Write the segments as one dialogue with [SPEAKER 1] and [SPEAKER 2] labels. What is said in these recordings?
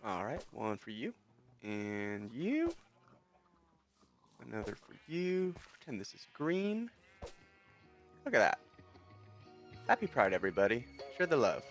[SPEAKER 1] All right, one for you. And you. Another for you. Pretend this is green. Look at that. Happy Pride, everybody. Share the love.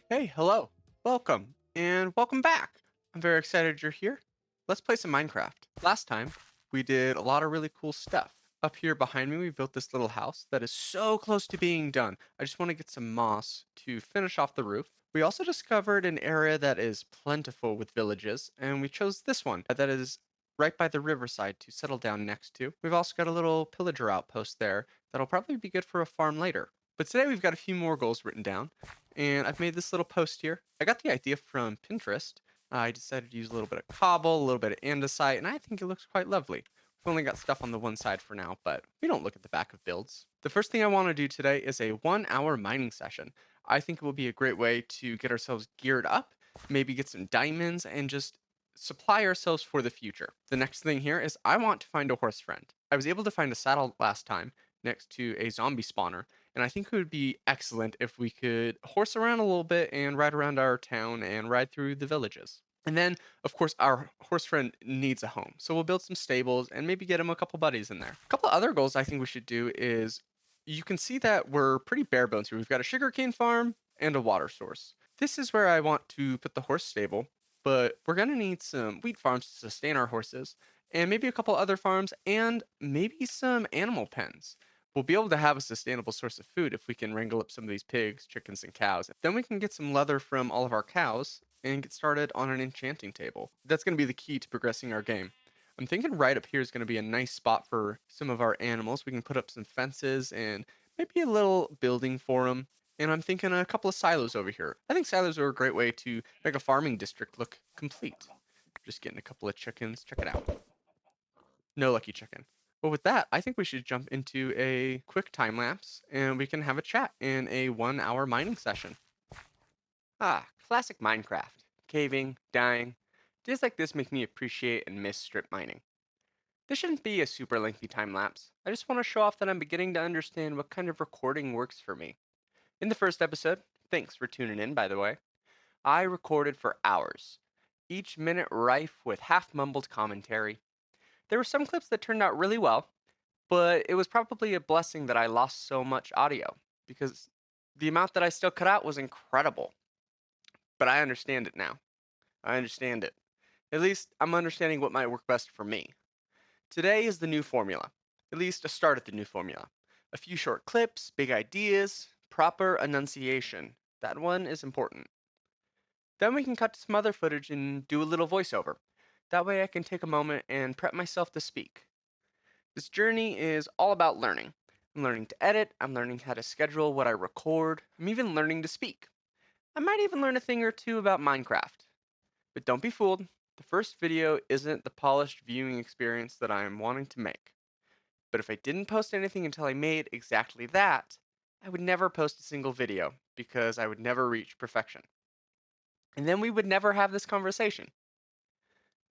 [SPEAKER 1] Hey, hello. Welcome. And welcome back. I'm very excited you're here. Let's play some Minecraft. Last time, we did a lot of really cool stuff. Up here behind me, we built this little house that is so close to being done. I just want to get some moss to finish off the roof. We also discovered an area that is plentiful with villages, and we chose this one that is right by the riverside to settle down next to. We've also got a little pillager outpost there that'll probably be good for a farm later. But today we've got a few more goals written down, and I've made this little post here. I got the idea from Pinterest. I decided to use a little bit of cobble, a little bit of andesite, and I think it looks quite lovely. We've only got stuff on the one side for now, but we don't look at the back of builds. The first thing I want to do today is a 1 hour mining session. I think it will be a great way to get ourselves geared up, maybe get some diamonds, and just supply ourselves for the future. The next thing here is I want to find a horse friend. I was able to find a saddle last time next to a zombie spawner, and I think it would be excellent if we could horse around a little bit and ride around our town and ride through the villages. And then, of course, our horse friend needs a home. So we'll build some stables and maybe get him a couple buddies in there. A couple other goals I think we should do is you can see that we're pretty bare bones here. We've got a sugarcane farm and a water source. This is where I want to put the horse stable, but we're going to need some wheat farms to sustain our horses, and maybe a couple other farms, and maybe some animal pens. We'll be able to have a sustainable source of food if we can wrangle up some of these pigs, chickens, and cows. Then we can get some leather from all of our cows and get started on an enchanting table. That's going to be the key to progressing our game. I'm thinking right up here is going to be a nice spot for some of our animals. We can put up some fences and maybe a little building for them. And I'm thinking a couple of silos over here. I think silos are a great way to make a farming district look complete. Just getting a couple of chickens. Check it out. No lucky chicken. Well, with that, I think we should jump into a quick time lapse and we can have a chat in a 1 hour mining session. Classic Minecraft. Caving, dying. Days like this make me appreciate and miss strip mining. This shouldn't be a super lengthy time lapse. I just want to show off that I'm beginning to understand what kind of recording works for me. In the first episode, thanks for tuning in by the way, I recorded for hours, each minute rife with half mumbled commentary. There were some clips that turned out really well, but it was probably a blessing that I lost so much audio because the amount that I still cut out was incredible. But I understand it now. I understand it. At least I'm understanding what might work best for me. Today is the new formula, at least a start at the new formula. A few short clips, big ideas, proper enunciation. That one is important. Then we can cut to some other footage and do a little voiceover. That way I can take a moment and prep myself to speak. This journey is all about learning. I'm learning to edit, I'm learning how to schedule what I record, I'm even learning to speak. I might even learn a thing or two about Minecraft. But don't be fooled, the first video isn't the polished viewing experience that I am wanting to make. But if I didn't post anything until I made exactly that, I would never post a single video because I would never reach perfection. And then we would never have this conversation.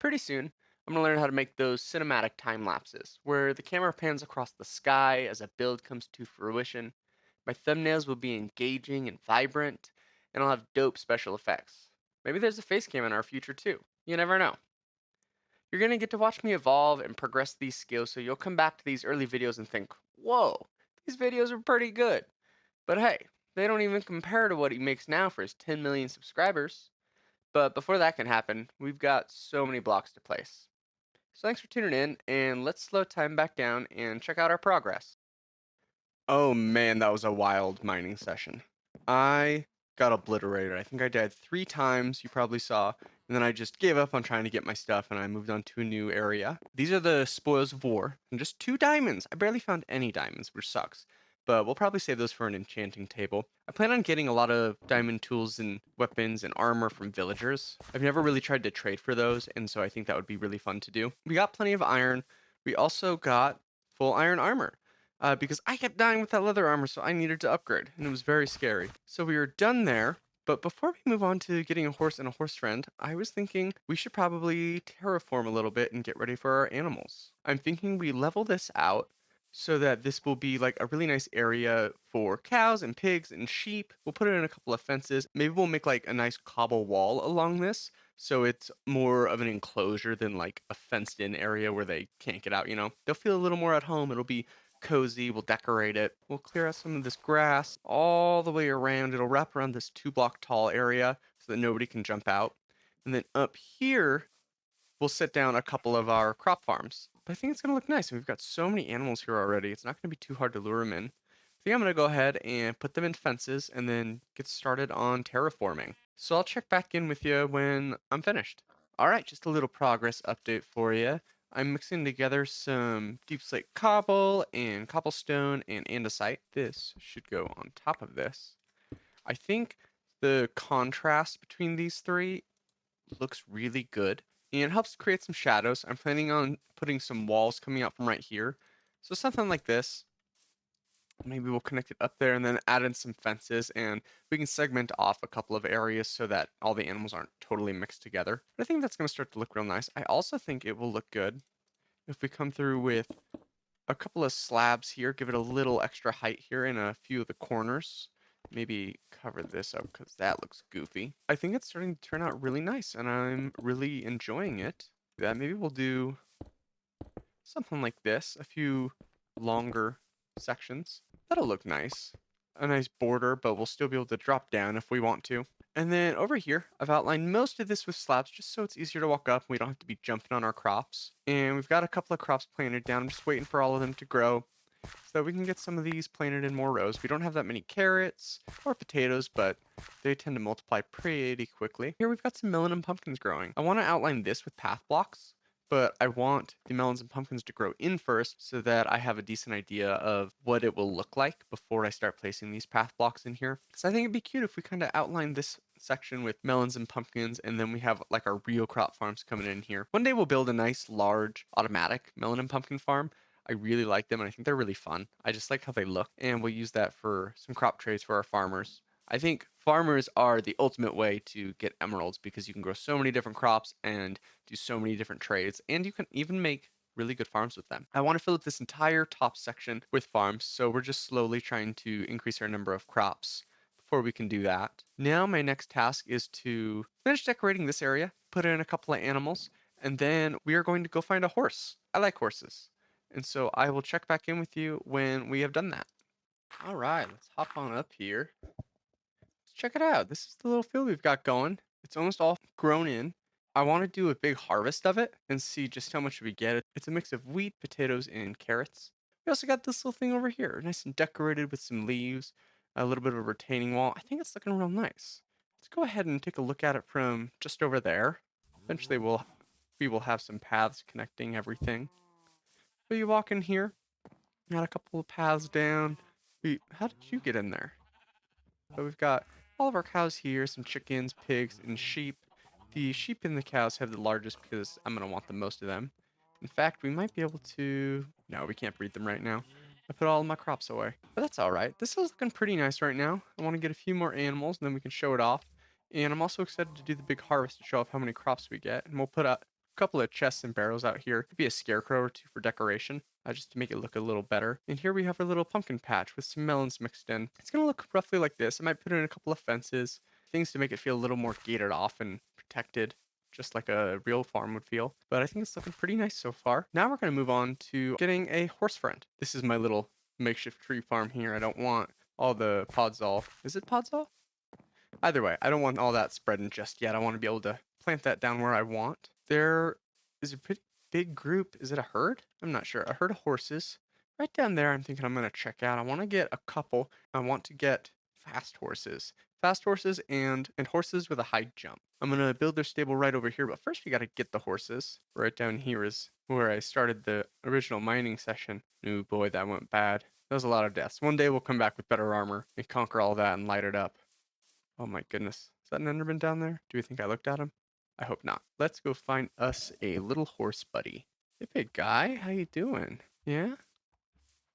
[SPEAKER 1] Pretty soon, I'm going to learn how to make those cinematic time lapses, where the camera pans across the sky as a build comes to fruition. My thumbnails will be engaging and vibrant, and I'll have dope special effects. Maybe there's a face cam in our future too. You never know. You're going to get to watch me evolve and progress these skills so you'll come back to these early videos and think, whoa, these videos are pretty good. But hey, they don't even compare to what he makes now for his 10 million subscribers. But before that can happen, we've got so many blocks to place. So thanks for tuning in, and let's slow time back down and check out our progress. Oh man, that was a wild mining session. I got obliterated. I think I died 3 times, you probably saw, and then I just gave up on trying to get my stuff and I moved on to a new area. These are the spoils of war, and just 2 diamonds. I barely found any diamonds, which sucks. But we'll probably save those for an enchanting table. I plan on getting a lot of diamond tools and weapons and armor from villagers. I've never really tried to trade for those, and so I think that would be really fun to do. We got plenty of iron. We also got full iron armor because I kept dying with that leather armor, so I needed to upgrade, and it was very scary. So we were done there, but before we move on to getting a horse and a horse friend, I was thinking we should probably terraform a little bit and get ready for our animals. I'm thinking we level this out so that this will be like a really nice area for cows and pigs and sheep. We'll put it in a couple of fences. Maybe we'll make like a nice cobble wall along this so it's more of an enclosure than like a fenced in area where they can't get out, you know. They'll feel a little more at home. It'll be cozy. We'll decorate it. We'll clear out some of this grass all the way around. It'll wrap around this 2 block tall area so that nobody can jump out. And then up here, we'll set down a couple of our crop farms. But I think it's going to look nice. We've got so many animals here already. It's not going to be too hard to lure them in. I think I'm going to go ahead and put them in fences and then get started on terraforming. So I'll check back in with you when I'm finished. All right, just a little progress update for you. I'm mixing together some deep slate cobble and cobblestone and andesite. This should go on top of this. I think the contrast between these three looks really good and it helps create some shadows. I'm planning on putting some walls coming out from right here. So something like this. Maybe we'll connect it up there and then add in some fences and we can segment off a couple of areas so that all the animals aren't totally mixed together. But I think that's going to start to look real nice. I also think it will look good if we come through with a couple of slabs here, give it a little extra height here in a few of the corners. Maybe cover this up because that looks goofy. I think it's starting to turn out really nice and I'm really enjoying it. Yeah, maybe we'll do something like this, a few longer sections. That'll look nice. A nice border, but we'll still be able to drop down if we want to. And then over here, I've outlined most of this with slabs just so it's easier to walk up and we don't have to be jumping on our crops. And we've got a couple of crops planted down. I'm just waiting for all of them to grow so that we can get some of these planted in more rows. We don't have that many carrots or potatoes, but they tend to multiply pretty quickly. Here we've got some melon and pumpkins growing. I want to outline this with path blocks, but I want the melons and pumpkins to grow in first so that I have a decent idea of what it will look like before I start placing these path blocks in here. So I think it'd be cute if we kind of outline this section with melons and pumpkins and then we have like our real crop farms coming in here. One day we'll build a nice large automatic melon and pumpkin farm. I really like them and I think they're really fun. I just like how they look and we'll use that for some crop trades for our farmers. I think farmers are the ultimate way to get emeralds because you can grow so many different crops and do so many different trades, and you can even make really good farms with them. I want to fill up this entire top section with farms, so we're just slowly trying to increase our number of crops before we can do that. Now my next task is to finish decorating this area, put in a couple of animals, and then we are going to go find a horse. I like horses. And so I will check back in with you when we have done that. All right, let's hop on up here. Check it out. This is the little field we've got going. It's almost all grown in. I want to do a big harvest of it and see just how much we get. It's a mix of wheat, potatoes, and carrots. We also got this little thing over here, nice and decorated with some leaves, a little bit of a retaining wall. I think it's looking real nice. Let's go ahead and take a look at it from just over there. Eventually we will have some paths connecting everything. So you walk in here, got a couple of paths down. How did you get in there? So we've got all of our cows here, some chickens, pigs, and sheep. The sheep and the cows have the largest because I'm going to want the most of them. In fact, we might be able to... No, we can't breed them right now. I put all of my crops away. But that's all right. This is looking pretty nice right now. I want to get a few more animals, and then we can show it off. And I'm also excited to do the big harvest to show off how many crops we get. And we'll put a couple of chests and barrels out here. Maybe a scarecrow or two for decoration. Just to make it look a little better. And here we have our little pumpkin patch with some melons mixed in. It's going to look roughly like this. I might put in a couple of fences, things to make it feel a little more gated off and protected, just like a real farm would feel. But I think it's looking pretty nice so far. Now we're going to move on to getting a horse friend. This is my little makeshift tree farm here. I don't want all the podzol. Is it podzol? Either way, I don't want all that spreading just yet. I want to be able to plant that down where I want. There is a pretty big group. Is it a herd? I'm not sure. A herd of horses. Right down there, I'm thinking I'm going to check out. I want to get a couple. I want to get fast horses. Fast horses and horses with a high jump. I'm going to build their stable right over here, but first we got to get the horses. Right down here is where I started the original mining session. Oh boy, that went bad. That was a lot of deaths. One day we'll come back with better armor and conquer all that and light it up. Oh my goodness. Is that an Enderman down there? Do you think I looked at him? I hope not. Let's go find us a little horse buddy. Hey, big guy. How you doing? Yeah?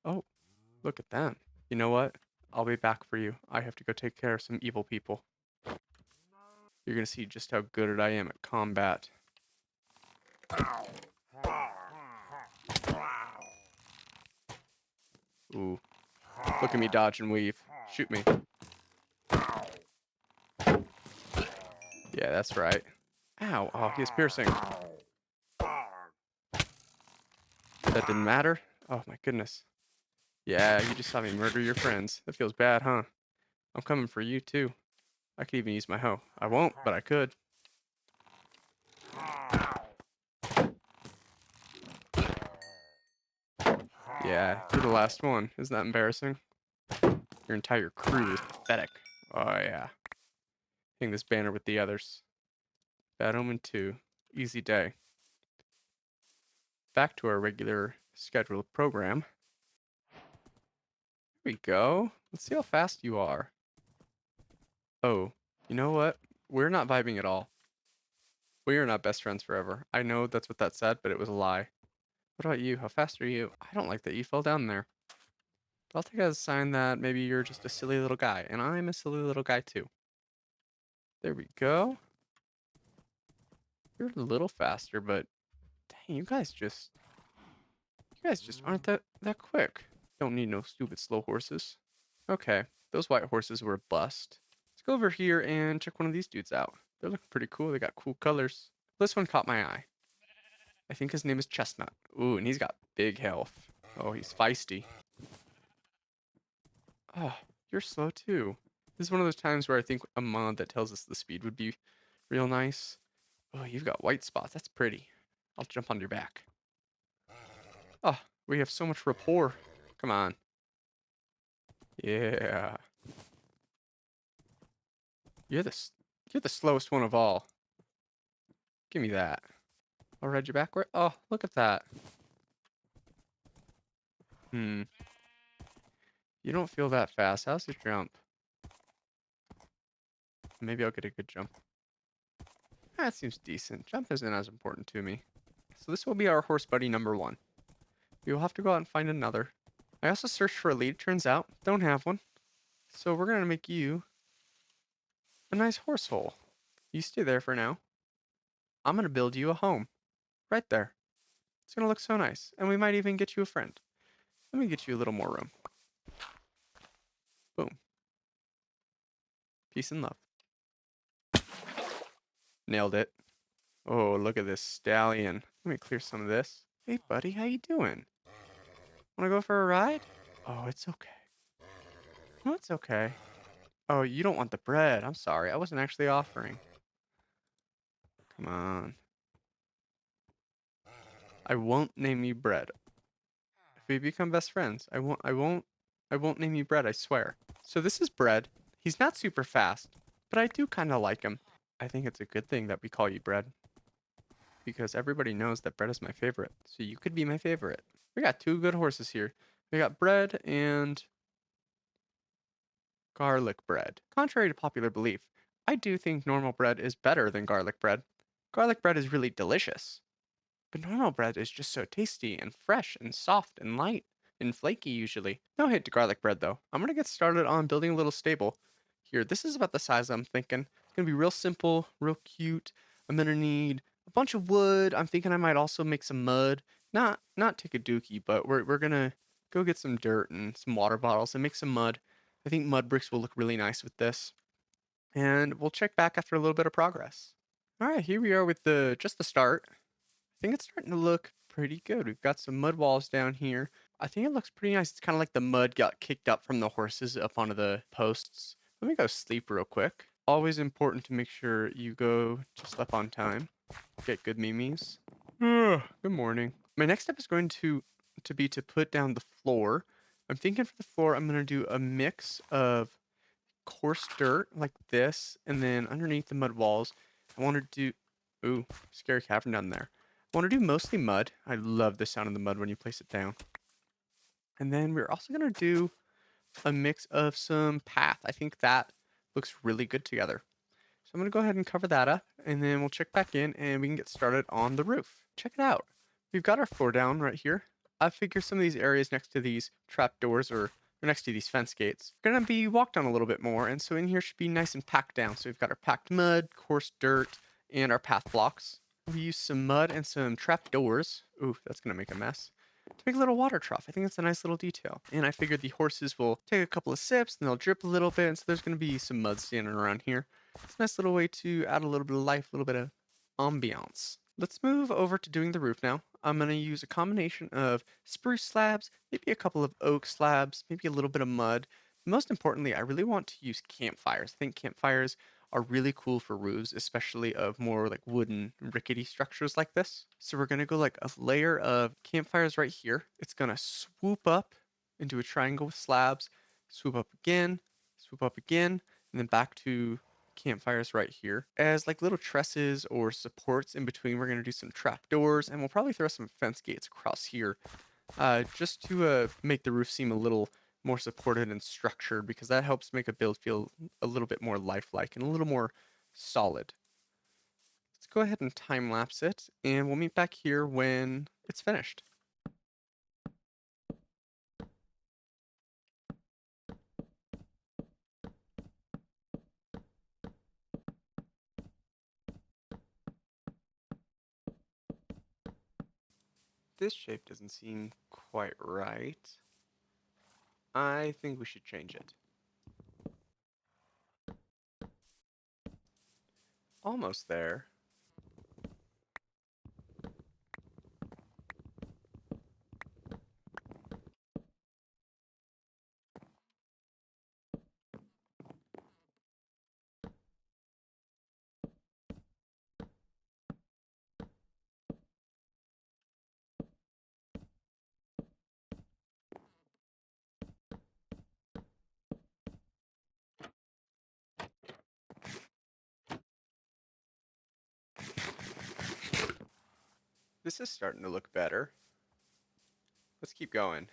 [SPEAKER 1] Oh, look at them. You know what? I'll be back for you. I have to go take care of some evil people. You're gonna see just how good I am at combat. Ooh, look at me dodge and weave. Shoot me. Yeah, that's right. Ow, oh, he's piercing. That didn't matter? Oh my goodness. Yeah, you just saw me murder your friends. That feels bad, huh? I'm coming for you too. I could even use my hoe. I won't, but I could. Yeah, you're the last one. Isn't that embarrassing? Your entire crew is pathetic. Oh yeah. Hang this banner with the others. Bad Omen 2. Easy day. Back to our regular scheduled program. Here we go. Let's see how fast you are. Oh, you know what? We're not vibing at all. We are not best friends forever. I know that's what that said, but it was a lie. What about you? How fast are you? I don't like that you fell down there. But I'll take it as a sign that maybe you're just a silly little guy, and I'm a silly little guy too. There we go. You're a little faster, but dang, you guys just aren't that quick. Don't need no stupid slow horses. Okay, those white horses were a bust. Let's go over here and check one of these dudes out. They're looking pretty cool. They got cool colors. This one caught my eye. I think his name is Chestnut. Ooh, and he's got big health. Oh, he's feisty. Oh, you're slow too. This is one of those times where I think a mod that tells us the speed would be real nice. Oh, you've got white spots. That's pretty. I'll jump on your back. Oh, we have so much rapport. Come on. Yeah. You're the slowest one of all. Give me that. I'll ride you backward. Oh, look at that. Hmm. You don't feel that fast. How's your jump? Maybe I'll get a good jump. That seems decent. Jump isn't as important to me. So this will be our horse buddy number 1. We will have to go out and find another. I also searched for a lead. Turns out, don't have one. So we're going to make you a nice horse hole. You stay there for now. I'm going to build you a home. Right there. It's going to look so nice. And we might even get you a friend. Let me get you a little more room. Boom. Peace and love. Nailed it. Oh, look at this stallion. Let me clear some of this. Hey, buddy, how you doing? Want to go for a ride? Oh, it's okay. No, it's okay. Oh, you don't want the bread. I'm sorry. I wasn't actually offering. Come on. I won't name you bread. If we become best friends, I won't name you bread, I swear. So this is bread. He's not super fast, but I do kind of like him. I think it's a good thing that we call you bread. Because everybody knows that bread is my favorite. So you could be my favorite. We got 2 good horses here. We got bread and garlic bread. Contrary to popular belief, I do think normal bread is better than garlic bread. Garlic bread is really delicious. But normal bread is just so tasty and fresh and soft and light and flaky usually. No hate to garlic bread though. I'm gonna get started on building a little stable. Here, this is about the size I'm thinking. It's gonna be real simple, real cute. I'm gonna need a bunch of wood. I'm thinking I might also make some mud. Not take a dookie, but we're gonna go get some dirt and some water bottles and make some mud. I think mud bricks will look really nice with this. And we'll check back after a little bit of progress. All right, here we are with just the start. I think it's starting to look pretty good. We've got some mud walls down here. I think it looks pretty nice. It's kind of like the mud got kicked up from the horses up onto the posts. Let me go sleep real quick. Always important to make sure you go to sleep on time. Get good memes. Good morning. My next step is going to be to put down the floor. I'm thinking for the floor, I'm going to do a mix of coarse dirt like this, and then underneath the mud walls, I want to do, ooh, scary cavern down there. I want to do mostly mud. I love the sound of the mud when you place it down. And then we're also going to do a mix of some path. I think that looks really good together. So I'm going to go ahead and cover that up, and then we'll check back in and we can get started on the roof. Check it out. We've got our floor down right here. I figure some of these areas next to these trap doors or next to these fence gates are going to be walked on a little bit more, and so in here should be nice and packed down. So we've got our packed mud, coarse dirt, and our path blocks. We use some mud and some trap doors. Ooh, that's going to make a mess. to make a little water trough. I think that's a nice little detail. And I figured the horses will take a couple of sips and they'll drip a little bit. And so there's going to be some mud standing around here. It's a nice little way to add a little bit of life, a little bit of ambiance. Let's move over to doing the roof now. I'm going to use a combination of spruce slabs, maybe a couple of oak slabs, maybe a little bit of mud. Most importantly, I really want to use campfires. I think campfires are really cool for roofs, especially of more like wooden rickety structures like this. So we're gonna go like a layer of campfires right here. It's gonna swoop up into a triangle with slabs, swoop up again, and then back to campfires right here. As like little trusses or supports in between, we're gonna do some trapdoors, and we'll probably throw some fence gates across here, just to make the roof seem a little more supported and structured, because that helps make a build feel a little bit more lifelike and a little more solid. Let's go ahead and time lapse it, and we'll meet back here when it's finished. This shape doesn't seem quite right. I think we should change it. Almost there. This is starting to look better. Let's keep going.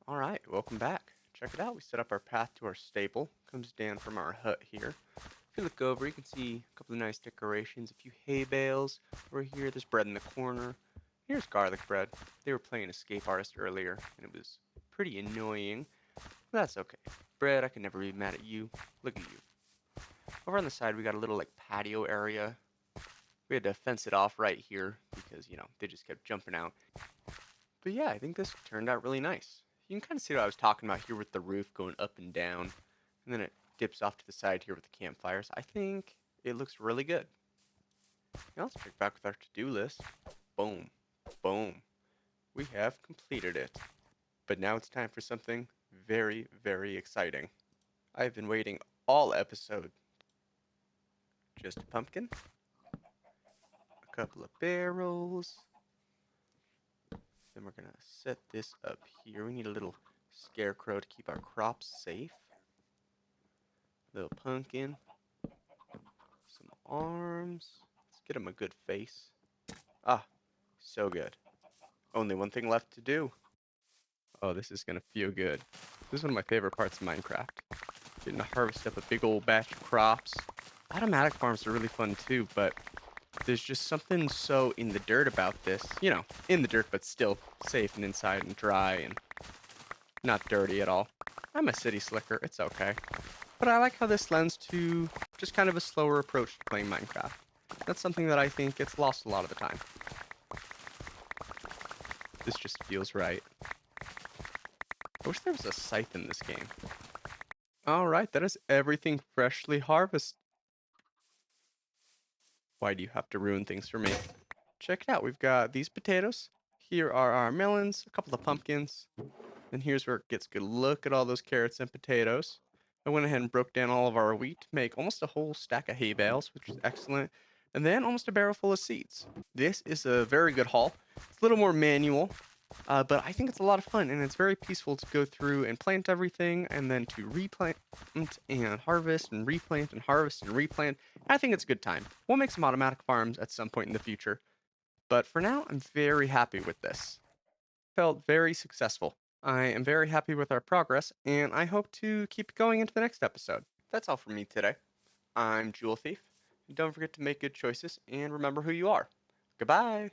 [SPEAKER 1] All right, welcome back. Check it out. We set up our path to our stable. Comes down from our hut here. If you look over, you can see a couple of nice decorations, a few hay bales. Over here, there's bread in the corner. Here's garlic bread. They were playing Escape Artist earlier, and it was pretty annoying. But that's okay. Bread, I can never be mad at you. Look at you. Over on the side, we got a little like patio area. We had to fence it off right here because, they just kept jumping out. But yeah, I think this turned out really nice. You can kind of see what I was talking about here with the roof going up and down. And then it dips off to the side here with the campfires. I think it looks really good. Now let's check back with our to-do list. Boom. Boom. We have completed it. But now it's time for something very, very exciting. I've been waiting all episode. Just a pumpkin. A couple of barrels. Then we're going to set this up here. We need a little scarecrow to keep our crops safe. Little pumpkin. Some arms. Let's get him a good face. Ah, so good. Only one thing left to do. Oh, this is going to feel good. This is one of my favorite parts of Minecraft. Getting to harvest up a big old batch of crops. Automatic farms are really fun too, but there's just something so in the dirt about this. In the dirt, but still safe and inside and dry and not dirty at all. I'm a city slicker. It's okay. but I like how this lends to just kind of a slower approach to playing Minecraft. That's something that I think gets lost a lot of the time. This just feels right. I wish there was a scythe in this game. Alright, that is everything freshly harvested. Why do you have to ruin things for me? Check it out, we've got these potatoes. Here are our melons, a couple of pumpkins. And here's where it gets good. Look at all those carrots and potatoes. I went ahead and broke down all of our wheat to make almost a whole stack of hay bales, which is excellent. And then almost a barrel full of seeds. This is a very good haul. It's a little more manual, but I think it's a lot of fun, and it's very peaceful to go through and plant everything, and then to replant and harvest and replant and harvest and replant. I think it's a good time. We'll make some automatic farms at some point in the future, but for now, I'm very happy with this. Felt very successful. I am very happy with our progress, and I hope to keep going into the next episode. That's all from me today. I'm Jewel Thief. Don't forget to make good choices and remember who you are. Goodbye.